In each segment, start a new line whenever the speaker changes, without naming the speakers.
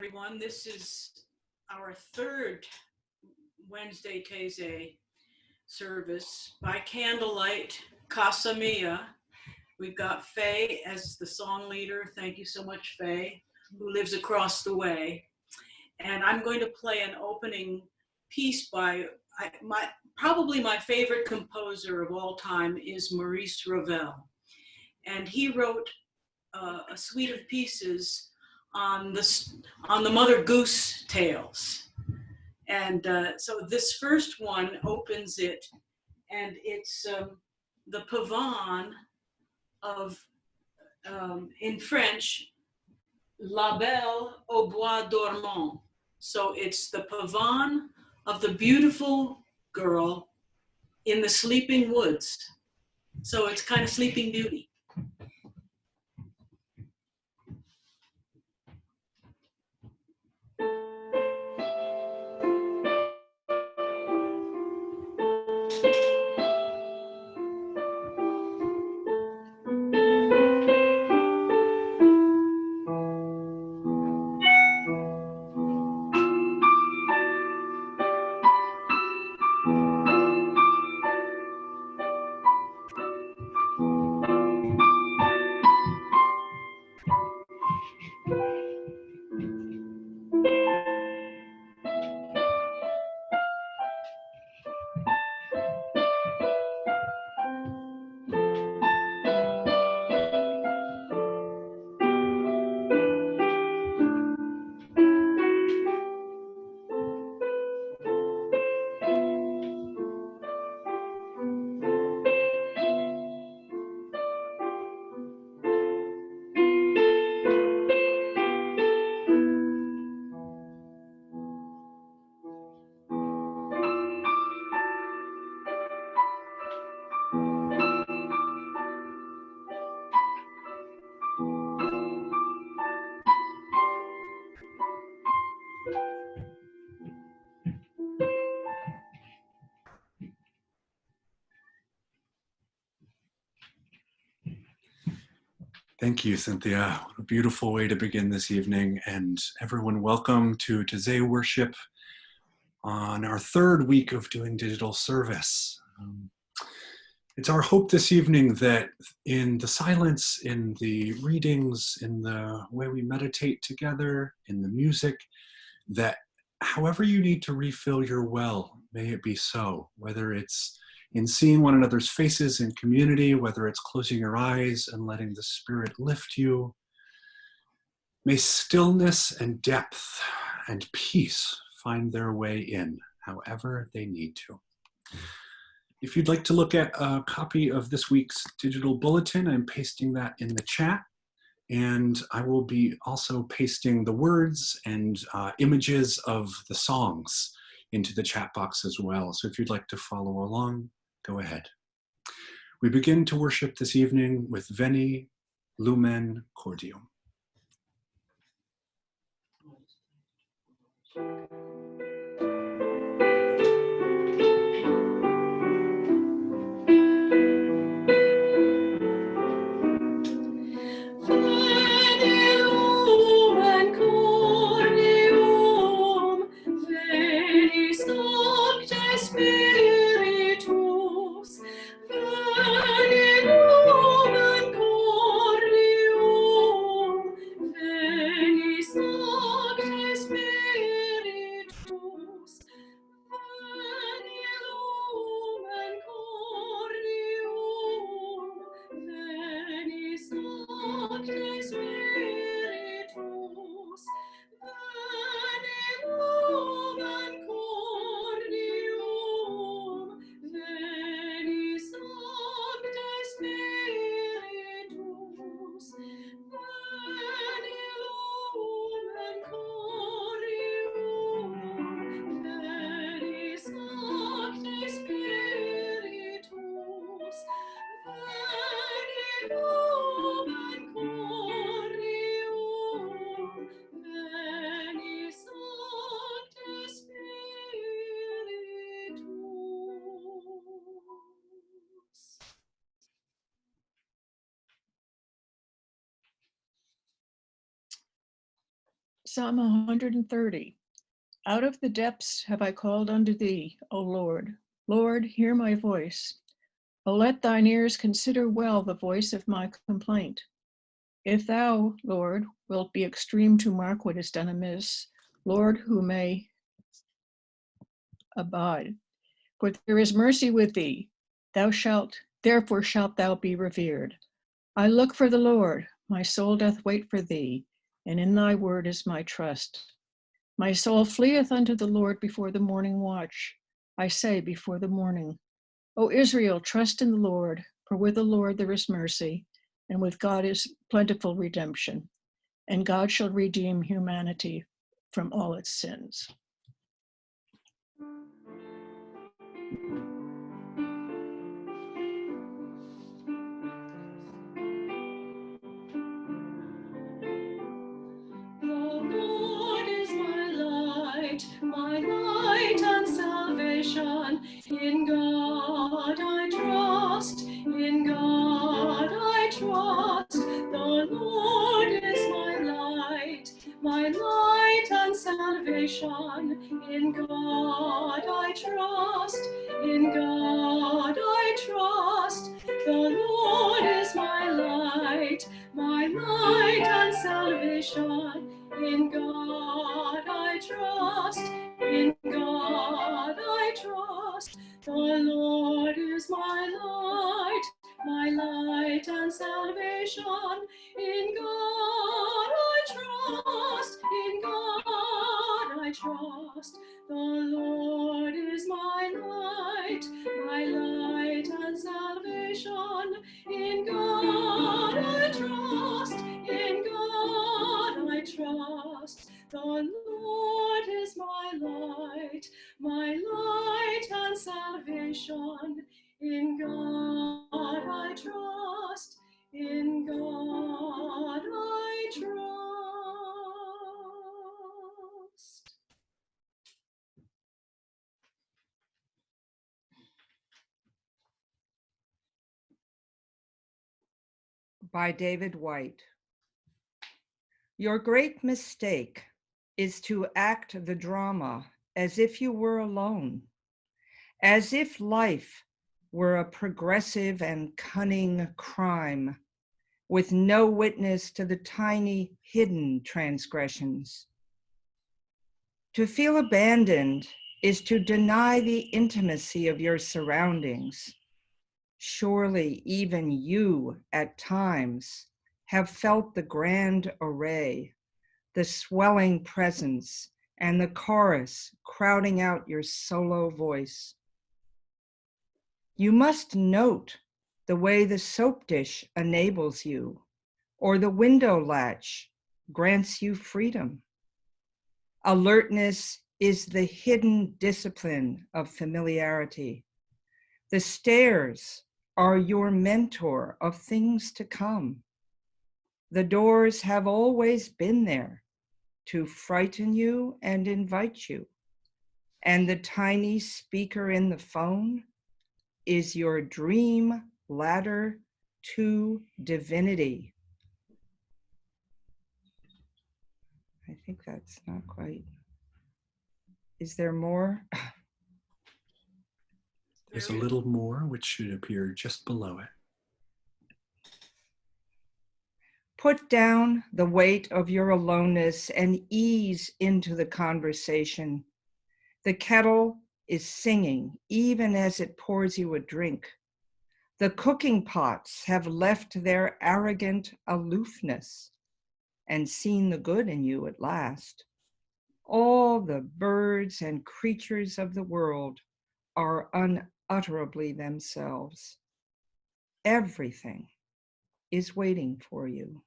Everyone. This is our third Wednesday Taizé service by candlelight, Casa Mia. We've got Faye as the song leader. Thank you so much, Faye, who lives across the way. And I'm going to play an opening piece by probably my favorite composer of all time is Maurice Ravel. And he wrote a suite of pieces on the Mother Goose tales. And so this first one opens it, and it's the pavane of, in French, La Belle au Bois Dormant. So it's the pavane of the beautiful girl in the sleeping woods. So it's kind of Sleeping Beauty.
Thank you, Cynthia. What a beautiful way to begin this evening. And everyone, welcome to Taizé worship on our third week of doing digital service. It's our hope this evening that in the silence, in the readings, in the way we meditate together, in the music, that however you need to refill your well, may it be so, whether it's in seeing one another's faces in community, whether it's closing your eyes and letting the Spirit lift you. May stillness and depth and peace find their way in, however they need to. If you'd like to look at a copy of this week's digital bulletin, I'm pasting that in the chat. And I will be also pasting the words and images of the songs into the chat box as well. So if you'd like to follow along, go ahead. We begin to worship this evening with Veni, Lumen, Cordium.
Veni lumen cordium, Psalm 130. Out of the depths have I called unto thee, O Lord. Lord, hear my voice. O let thine ears consider well the voice of my complaint. If thou, Lord, wilt be extreme to mark what is done amiss, Lord, who may abide. For there is mercy with thee. Therefore shalt thou be revered. I look for the Lord. My soul doth wait for thee, and in thy word is my trust. My soul fleeth unto the Lord before the morning watch. I say before the morning. O Israel, trust in the Lord, for with the Lord there is mercy, and with God is plentiful redemption, and God shall redeem humanity from all its sins.
My light and salvation. In God I trust, in God I trust. The Lord is my light and salvation. In God I trust, in God I trust. The Lord is my light and salvation. In God I trust, in God I trust. The Lord is my light and salvation. In God I trust, in God I trust. The Lord is my light and salvation. In God I trust, in God I trust. The Lord is my light and salvation. In God I trust, in God I trust.
By David White. Your great mistake is to act the drama as if you were alone, as if life were a progressive and cunning crime with no witness to the tiny hidden transgressions. To feel abandoned is to deny the intimacy of your surroundings. Surely even you at times have felt the grand array, the swelling presence, and the chorus crowding out your solo voice. You must note the way the soap dish enables you, or the window latch grants you freedom. Alertness is the hidden discipline of familiarity. The stairs are your mentor of things to come. The doors have always been there to frighten you and invite you. And the tiny speaker in the phone is your dream ladder to divinity. I think that's not quite. Is there more?
There's a little more, which should appear just below it.
Put down the weight of your aloneness and ease into the conversation. The kettle is singing even as it pours you a drink. The cooking pots have left their arrogant aloofness and seen the good in you at last. All the birds and creatures of the world are unutterably themselves. Everything is waiting for you.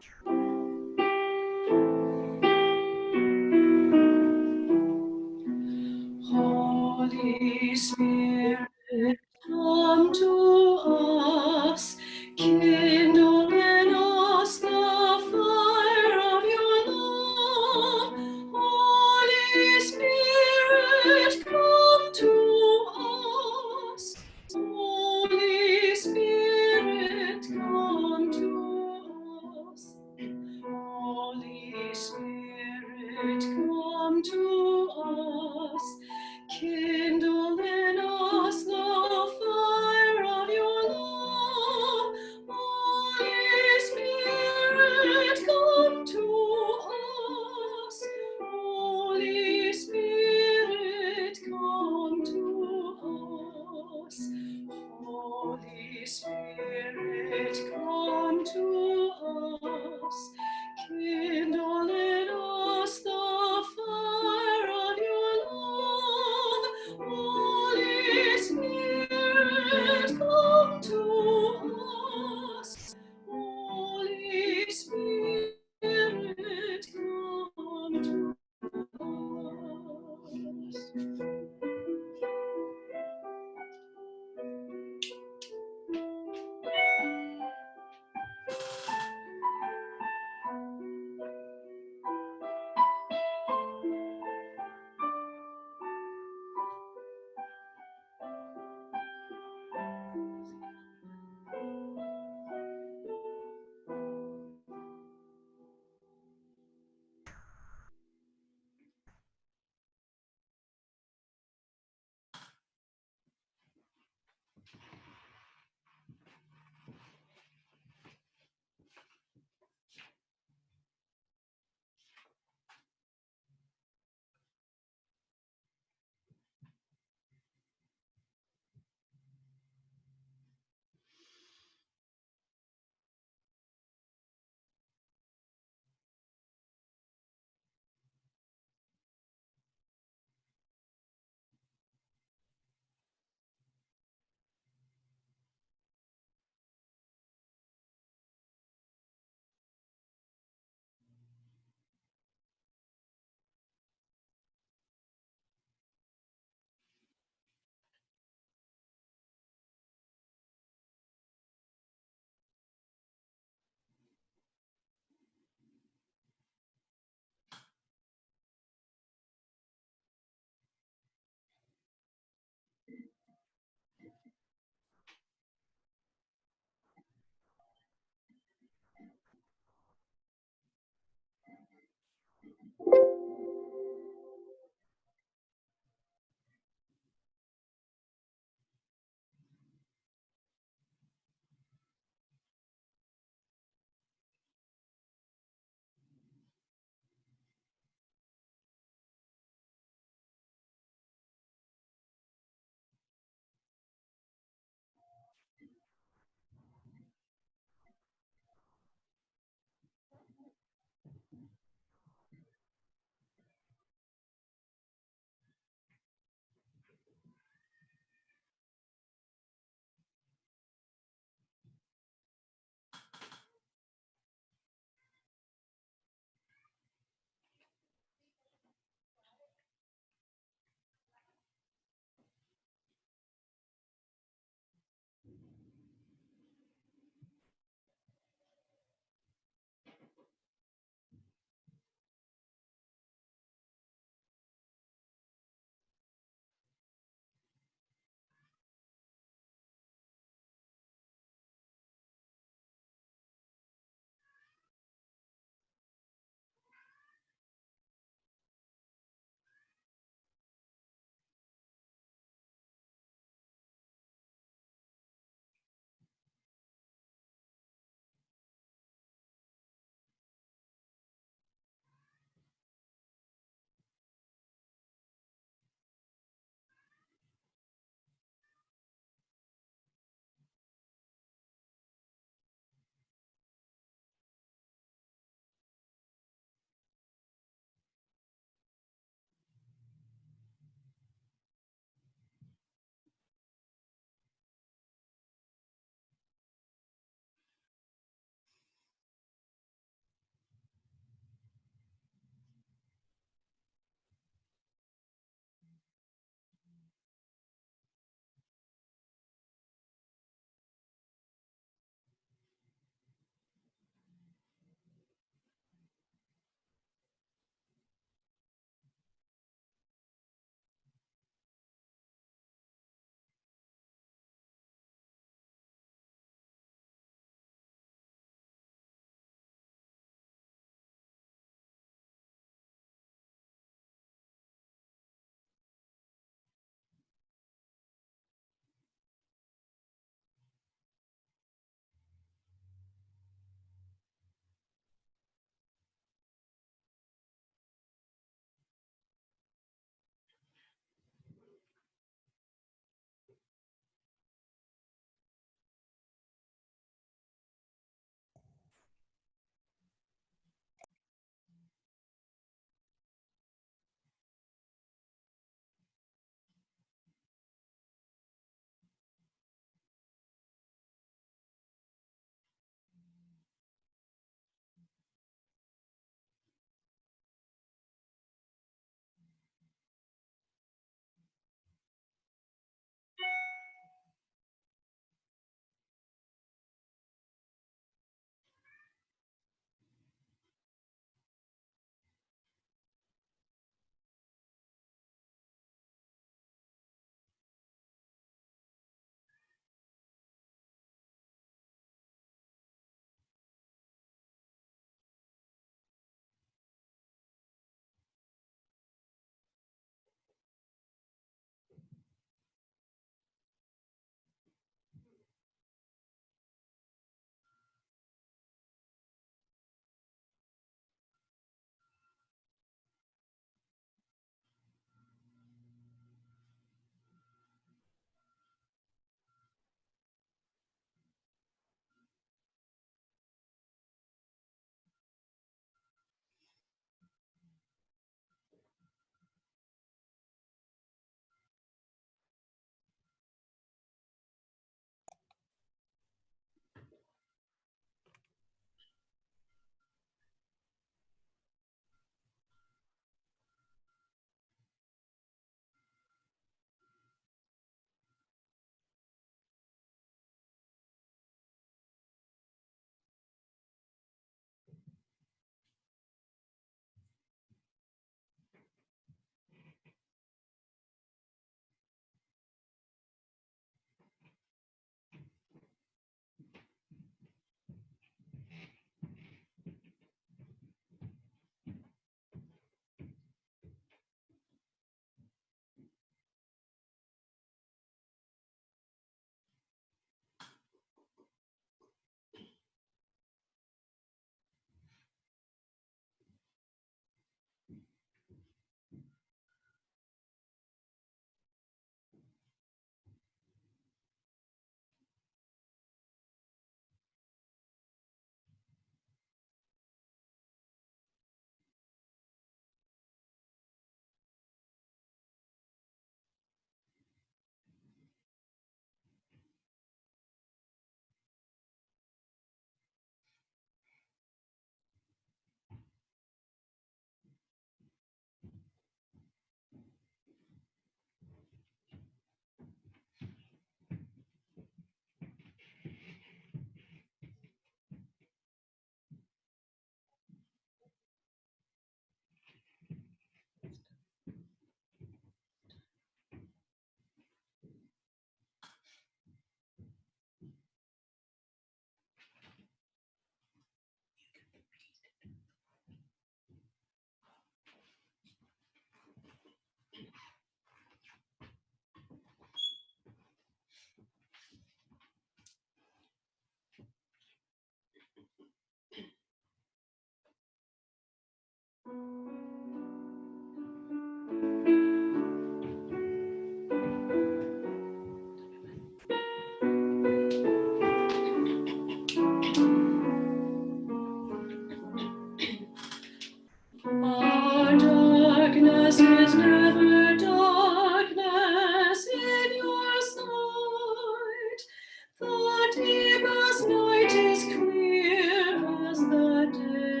deepest night is clear as the daylight.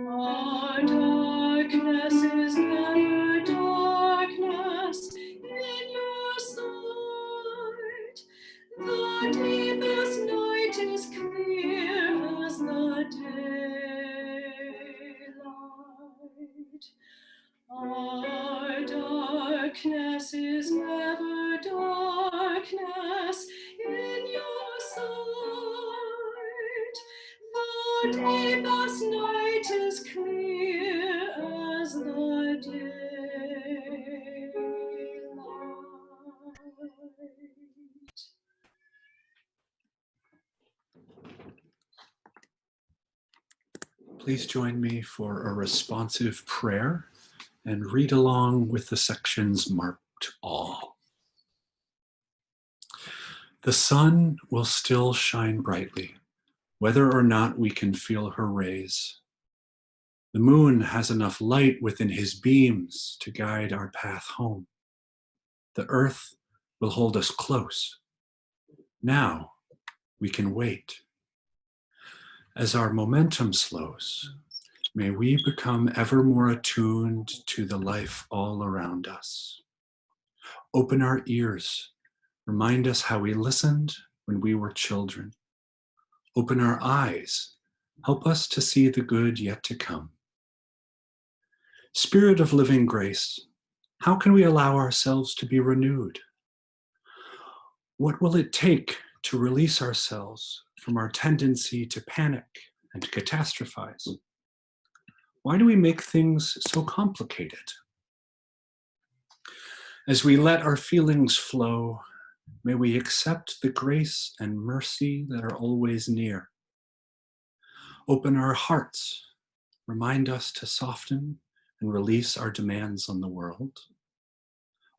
Our darkness is never darkness in your sight. The deepest night is clear as the daylight. Our darkness is never darkness in your sight. The deepest night is clear as the daylight.
Please join me for a responsive prayer and read along with the sections marked all. The sun will still shine brightly, whether or not we can feel her rays. The moon has enough light within his beams to guide our path home. The earth will hold us close. Now we can wait. As our momentum slows, may we become ever more attuned to the life all around us. Open our ears. Remind us how we listened when we were children. Open our eyes. Help us to see the good yet to come. Spirit of living grace, how can we allow ourselves to be renewed? What will it take to release ourselves from our tendency to panic and catastrophize? Why do we make things so complicated? As we let our feelings flow, may we accept the grace and mercy that are always near. Open our hearts. Remind us to soften and release our demands on the world.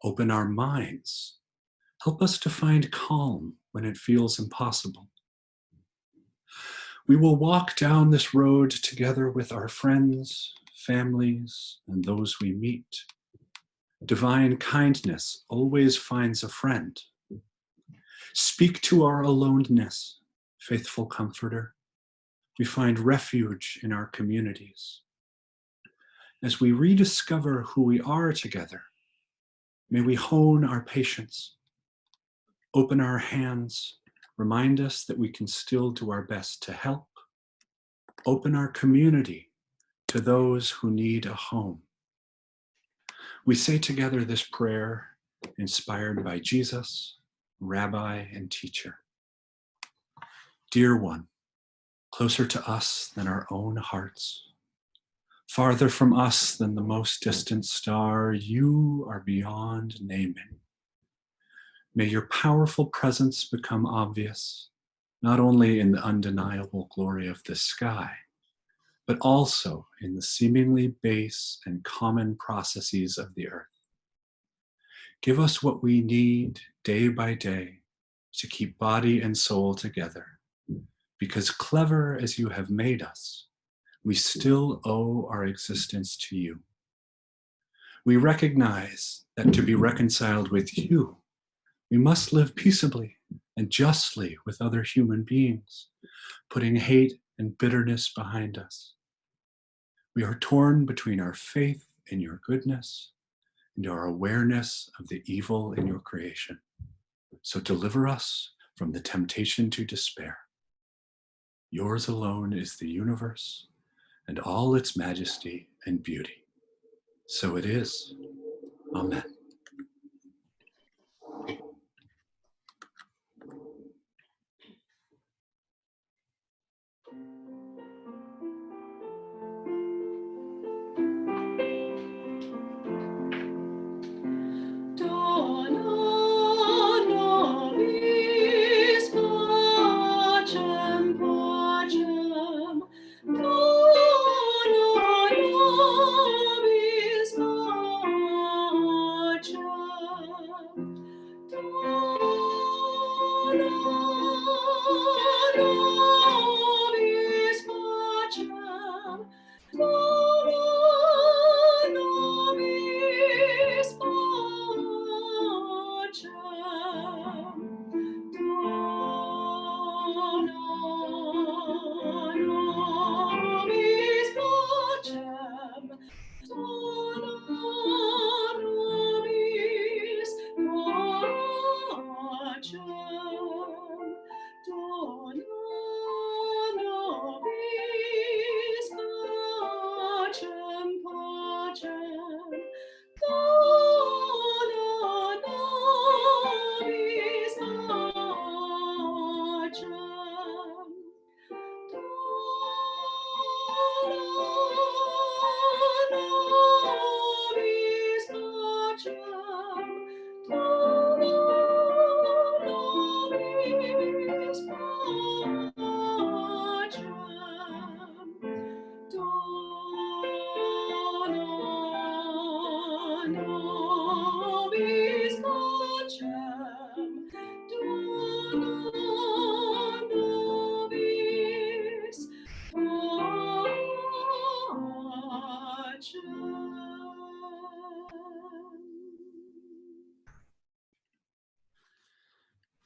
Open our minds. Help us to find calm when it feels impossible. We will walk down this road together with our friends, families, and those we meet. Divine kindness always finds a friend. Speak to our aloneness, faithful comforter. We find refuge in our communities. As we rediscover who we are together, may we hone our patience, open our hands, remind us that we can still do our best to help, open our community to those who need a home. We say together this prayer inspired by Jesus, Rabbi and teacher. Dear one, closer to us than our own hearts, farther from us than the most distant star, you are beyond naming. May your powerful presence become obvious, not only in the undeniable glory of the sky, but also in the seemingly base and common processes of the earth. Give us what we need day by day to keep body and soul together, because clever as you have made us, we still owe our existence to you. We recognize that to be reconciled with you, we must live peaceably and justly with other human beings, putting hate and bitterness behind us. We are torn between our faith in your goodness and our awareness of the evil in your creation. So deliver us from the temptation to despair. Yours alone is the universe and all its majesty and beauty. So it is. Amen.
Dona nobis pacem pacem, Dona nobis pacem, Dona nobis pacem, Dona nobis pacem.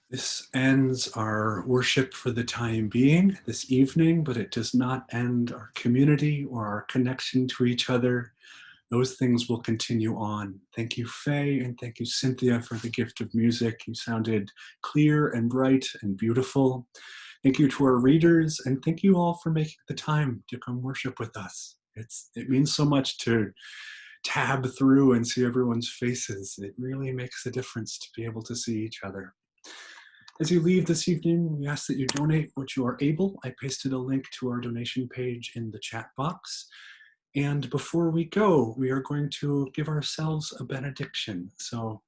This ends our worship for the time being this evening, but it does not end our community or our connection to each other. Those things will continue on. Thank you, Faye, and thank you, Cynthia, for the gift of music. You sounded clear and bright and beautiful. Thank you to our readers, and thank you all for making the time to come worship with us. It means so much to tab through and see everyone's faces. It really makes a difference to be able to see each other. As you leave this evening, we ask that you donate what you are able. I pasted a link to our donation page in the chat box. And before we go, we are going to give ourselves a benediction. So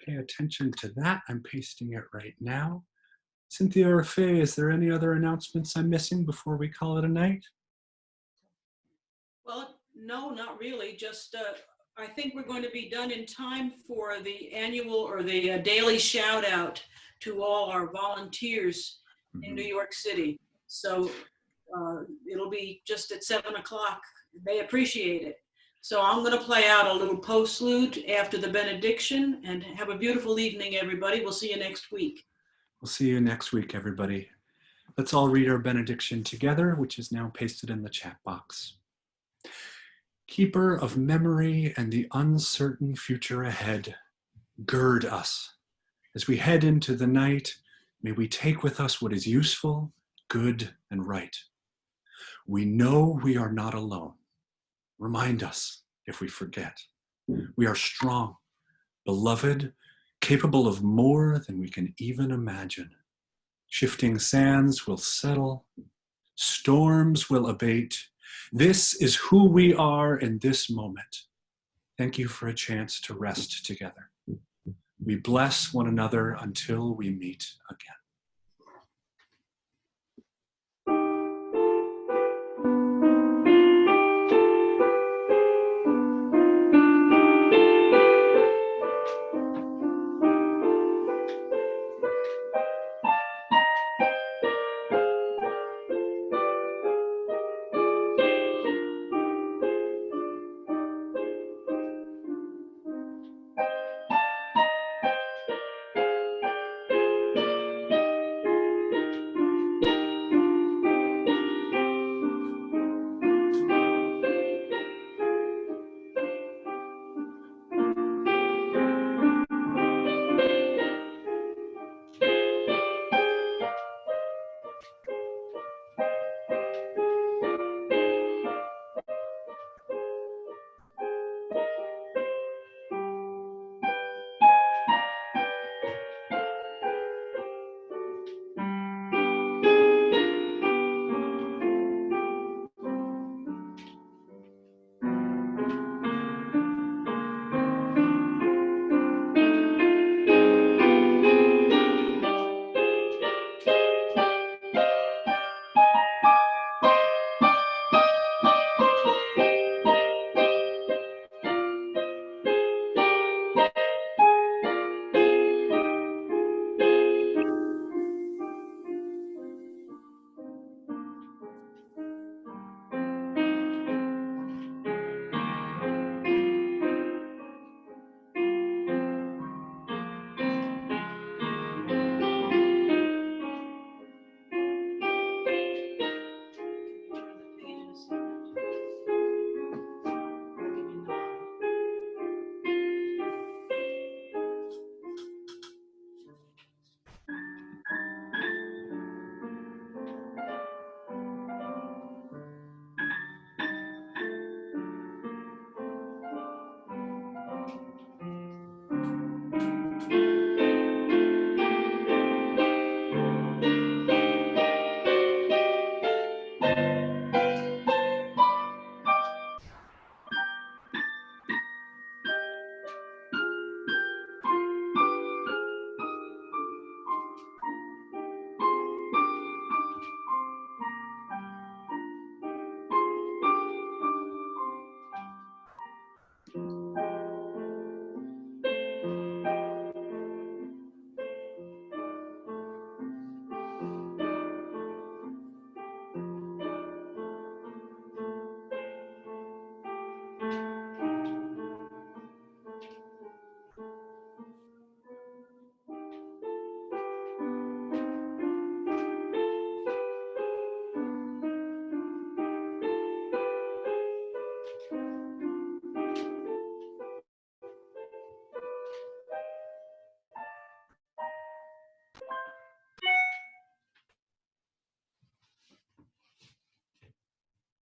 pay attention to that. I'm pasting it right now. Cynthia or Faye, is there any other announcements I'm missing before we call it a night?
Well, no, not really. Just I think we're going to be done in time for the annual or the daily shout out to all our volunteers in New York City. So it'll be just at 7 o'clock. They appreciate it. So I'm going to play out a little postlude after the benediction, and have a beautiful evening, everybody. We'll see you next week.
We'll see you next week, everybody. Let's all read our benediction together, which is now pasted in the chat box. Keeper of memory and the uncertain future ahead, gird us. As we head into the night, may we take with us what is useful, good, and right. We know we are not alone. Remind us if we forget. We are strong, beloved, capable of more than we can even imagine. Shifting sands will settle, storms will abate. This is who we are in this moment. Thank you for a chance to rest together. We bless one another until we meet again.